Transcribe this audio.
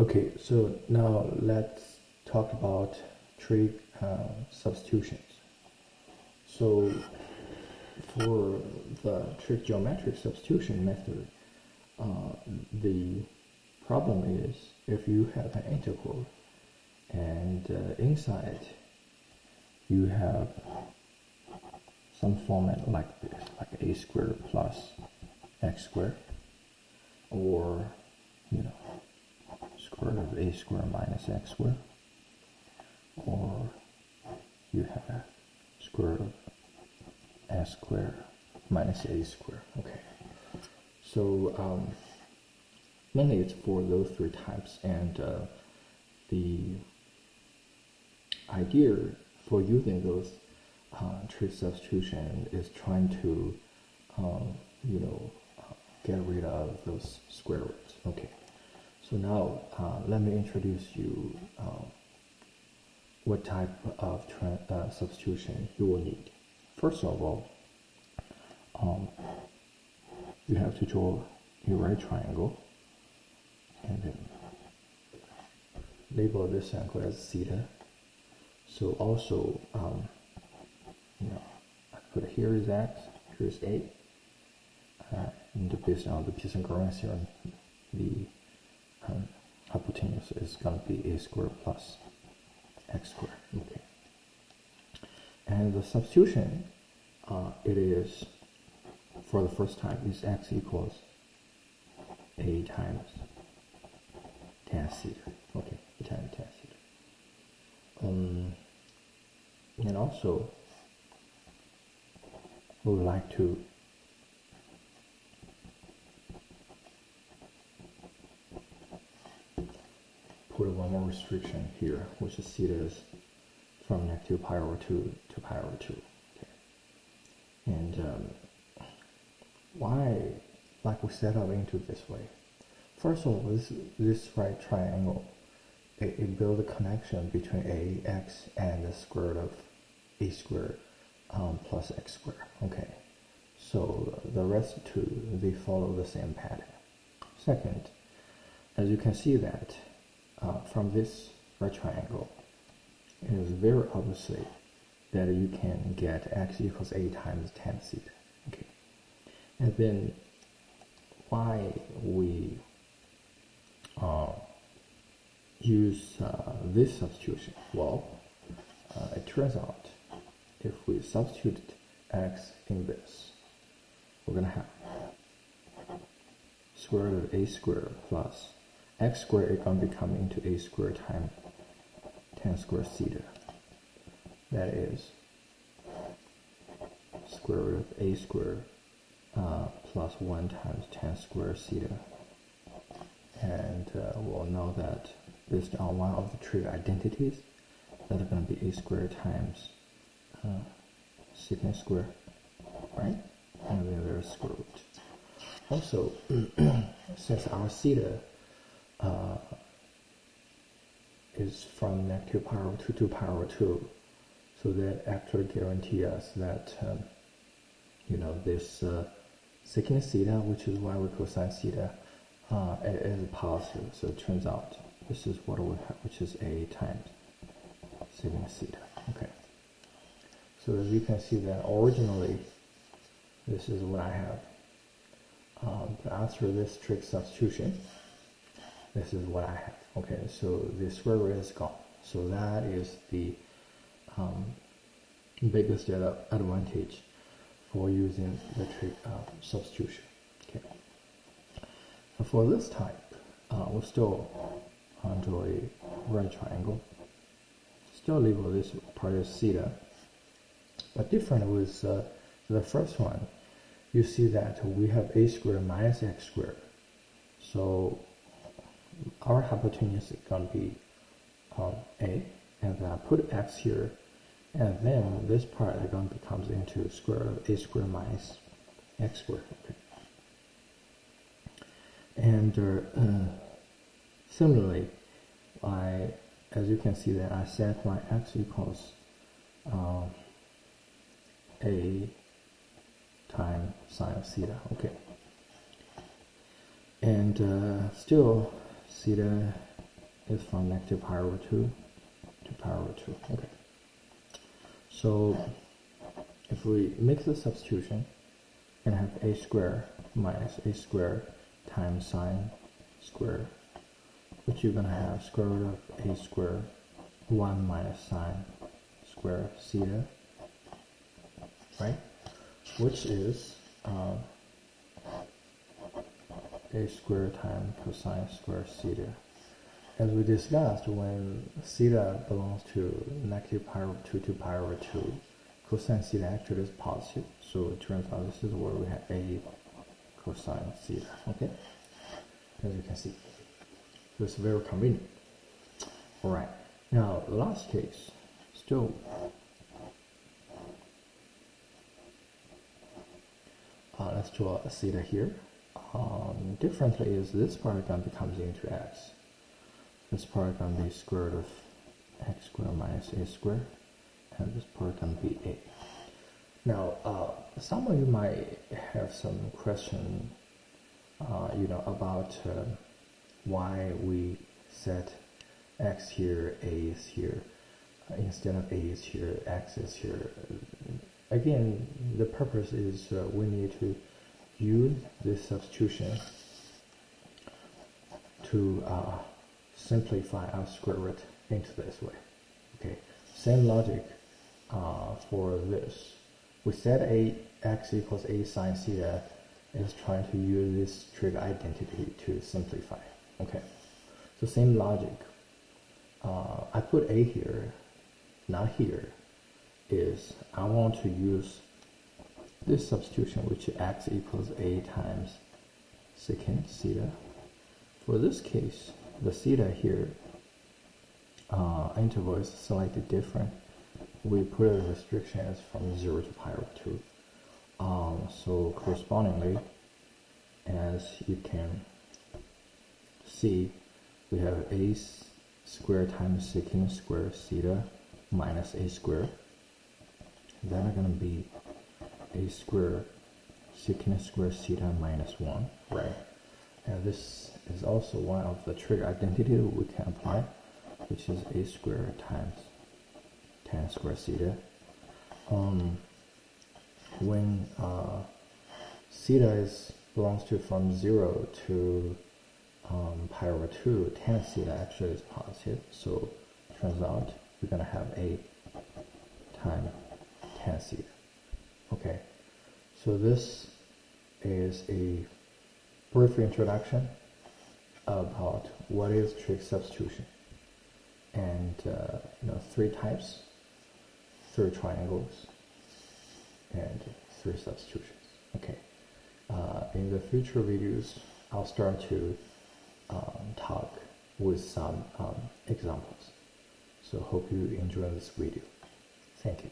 Okay, so now let's talk about trig substitutions. So for the trig geometric substitution method, the problem is if you have an integral and inside you have some format like this, like a squared plus x squared, or square root of a squared minus x squared, or you have square root of s squared minus a squared. Okay, so mainly it's for those three types, and the idea for using those trig substitution is trying to get rid of those square roots. Okay, so now let me introduce you what type of substitution you will need. First of all, you have to draw a right triangle and then label this angle as theta. So also, I put here is x, here is a, and based on the Pythagorean theorem, the hypotenuse is going to be a squared plus x squared. Okay, and the substitution, it is for the first time is x equals a times tan theta. Okay, a times tan theta. And also, we would like to put one more restriction here, which is theta is from negative pi over 2 to pi over 2. Okay. And why, like we set up into this way? First of all, this right triangle, it builds a connection between ax and the square root of a squared plus x squared. Okay, so the rest two, they follow the same pattern. Second, as you can see that from this right triangle, it is very obviously that you can get x equals a times tan theta. Okay, and then why we use this substitution? Well, it turns out if we substitute x in this, we're going to have square root of a squared plus x squared is going to become into a squared times tan squared theta. That is square root of a squared plus 1 times tan squared theta. And we'll know that based on one of the trig identities, that is going to be a squared times secant squared, right? And then there's square root. Also, since our theta is from negative pi over 2 to pi over 2, so that actually guarantees us that this secant theta, which is y equals cosine theta, is positive. So it turns out this is what we have, which is a times secant theta. Okay. So as you can see that originally this is what I have. But after this trig substitution, this is what I have. Okay, so the square root is gone. So that is the biggest advantage for using the trig substitution. Okay. And for this type, we'll still draw a right triangle. Still label this part as theta. But different with the first one, you see that we have a squared minus x squared. So our hypotenuse is going to be a, and then I put x here, and then this part is going to become into square root of a squared minus x squared. Okay. And similarly, as you can see that I set my x equals a times sine of theta. Okay. And still theta is from negative pi over 2 to pi over 2. Okay. So if we make the substitution and have a squared minus a squared times sine squared, which you're going to have square root of a squared 1 minus sine squared theta, right? Which is a squared times cosine squared theta. As we discussed, when theta belongs to negative pi over 2 to pi over 2, cosine theta actually is positive. So it turns out this is where we have a cosine theta, okay? As you can see. So it's very convenient. Alright, now last case, still let's draw a theta here. Differently is this paragon becomes into x. This paragon be square root of x squared minus a squared, and this paragon be a. Now, some of you might have some question, about why we set x here, a is here, instead of a is here, x is here. Again, the purpose is we need to use this substitution to simplify our square root into this way. Okay, same logic for this. We set a x equals a sine theta is trying to use this trig identity to simplify. Okay, so same logic. I put a here, not here, is I want to use this substitution, which is x equals a times secant theta. For this case, the theta here interval is slightly different. We put a restriction as from 0 to pi over 2. So correspondingly, as you can see, we have a squared times secant squared theta minus a squared. Then are going to be a squared secant squared theta minus 1, right? And this is also one of the trig identity we can apply, which is a squared times tan squared theta. When theta belongs to from 0 to pi over 2, tan theta actually is positive. So turns out we're going to have a times tan theta. Okay, so this is a brief introduction about what is trig substitution, and 3 types, 3 triangles, and 3 substitutions. Okay, in the future videos, I'll start to talk with some examples. So hope you enjoy this video. Thank you.